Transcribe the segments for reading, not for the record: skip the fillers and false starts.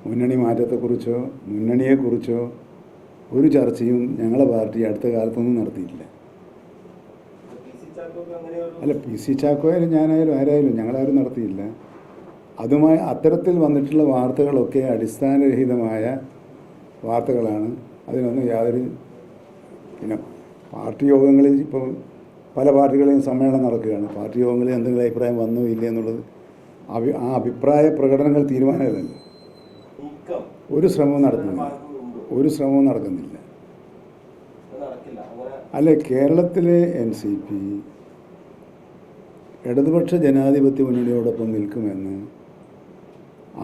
മുന്നണി മാറ്റത്തെക്കുറിച്ചോ മുന്നണിയെക്കുറിച്ചോ ഒരു ചർച്ചയും ഞങ്ങളെ പാർട്ടി അടുത്ത കാലത്തൊന്നും നടത്തിയിട്ടില്ല. അല്ല, പി സി ചാക്കോയാലും ഞാനായാലും ആരായാലും ഞങ്ങളാരും നടത്തിയില്ല. അതുമായി അത്തരത്തിൽ വന്നിട്ടുള്ള വാർത്തകളൊക്കെ അടിസ്ഥാനരഹിതമായ വാർത്തകളാണ്. അതിനൊന്നും യാതൊരു പിന്നെ പാർട്ടി യോഗങ്ങളിൽ ഇപ്പോൾ പല പാർട്ടികളെയും സമ്മേളനം നടക്കുകയാണ്. പാർട്ടി യോഗങ്ങളിൽ എന്തെങ്കിലും അഭിപ്രായം വന്നോ ഇല്ല എന്നുള്ളത് ആ അഭിപ്രായ പ്രകടനങ്ങൾ തീരുമാനമല്ലല്ലോ. ഒരു ശ്രമവും നടക്കുന്നില്ല. അല്ല, കേരളത്തിലെ NCP ഇടതുപക്ഷ ജനാധിപത്യ മുന്നണിയോടൊപ്പം നിൽക്കുമെന്ന്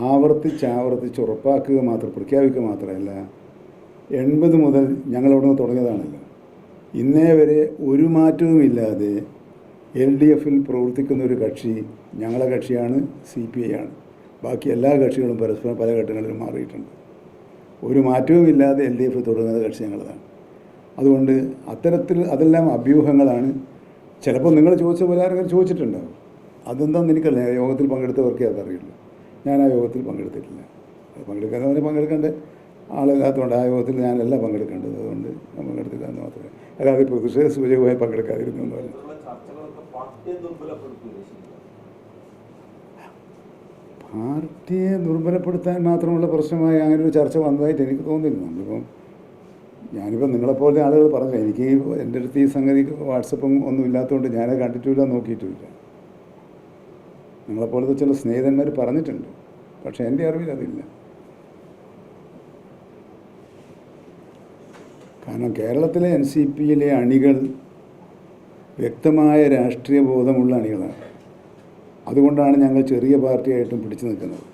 ആവർത്തിച്ച് പ്രഖ്യാപിക്കുക മാത്രമല്ല, 80 മുതൽ ഞങ്ങളവിടെ നിന്ന് തുടങ്ങിയതാണല്ലോ. ഇന്നേ വരെ ഒരു മാറ്റവുമില്ലാതെ LDFിൽ പ്രവർത്തിക്കുന്ന ഒരു കക്ഷി ഞങ്ങളെ കക്ഷിയാണ്, CPI ആണ്. ബാക്കി എല്ലാ കക്ഷികളും പരസ്പരം പല ഘട്ടങ്ങളിലും മാറിയിട്ടുണ്ട്. ഒരു മാറ്റവുമില്ലാതെ LDF തുടങ്ങുന്ന കക്ഷി ഞങ്ങളതാണ്. അതുകൊണ്ട് അതെല്ലാം അഭ്യൂഹങ്ങളാണ്. ചിലപ്പോൾ നിങ്ങൾ ചോദിച്ച പോലെ ആരെങ്കിലും ചോദിച്ചിട്ടുണ്ടാവും. അതെന്താണെന്ന് എനിക്കല്ല. യോഗത്തിൽ പങ്കെടുത്തവർക്കേ അതറിയുള്ളൂ. ഞാൻ ആ യോഗത്തിൽ പങ്കെടുത്തിട്ടില്ല. പങ്കെടുക്കേണ്ട ആളില്ലാത്തതുകൊണ്ട് ആ യോഗത്തിൽ ഞാനല്ല പങ്കെടുക്കേണ്ടത്. അതുകൊണ്ട് ഞാൻ പങ്കെടുത്തില്ല എന്ന് മാത്രമേ. അല്ലാതെ പ്രതിഷേധ സൂചകമായി പങ്കെടുക്കാതിരുന്നു എന്നല്ല. പാർട്ടിയെ ദുർബലപ്പെടുത്താൻ മാത്രമുള്ള പ്രശ്നമായി അങ്ങനെ ഒരു ചർച്ച വന്നതായിട്ട് എനിക്ക് തോന്നുന്നില്ല. ഞാനിപ്പോൾ നിങ്ങളെപ്പോലെ ആളുകൾ പറഞ്ഞു, എനിക്ക് എൻ്റെ അടുത്ത് ഈ സംഗതി വാട്സപ്പും ഒന്നും ഇല്ലാത്തതുകൊണ്ട് ഞാനത് കണ്ടിട്ടുമില്ല, നോക്കിയിട്ടുമില്ല. നിങ്ങളെപ്പോലത്തെ ചില സ്നേഹിതന്മാർ പറഞ്ഞിട്ടുണ്ട്, പക്ഷേ എൻ്റെ അറിവിൽ അതില്ല. കാരണം കേരളത്തിലെ NCPയിലെ അണികൾ വ്യക്തമായ രാഷ്ട്രീയ ബോധമുള്ള അണികളാണ്. അതുകൊണ്ടാണ് ഞങ്ങൾ ചെറിയ പാർട്ടിയായിട്ടും പിടിച്ചു നിൽക്കുന്നത്.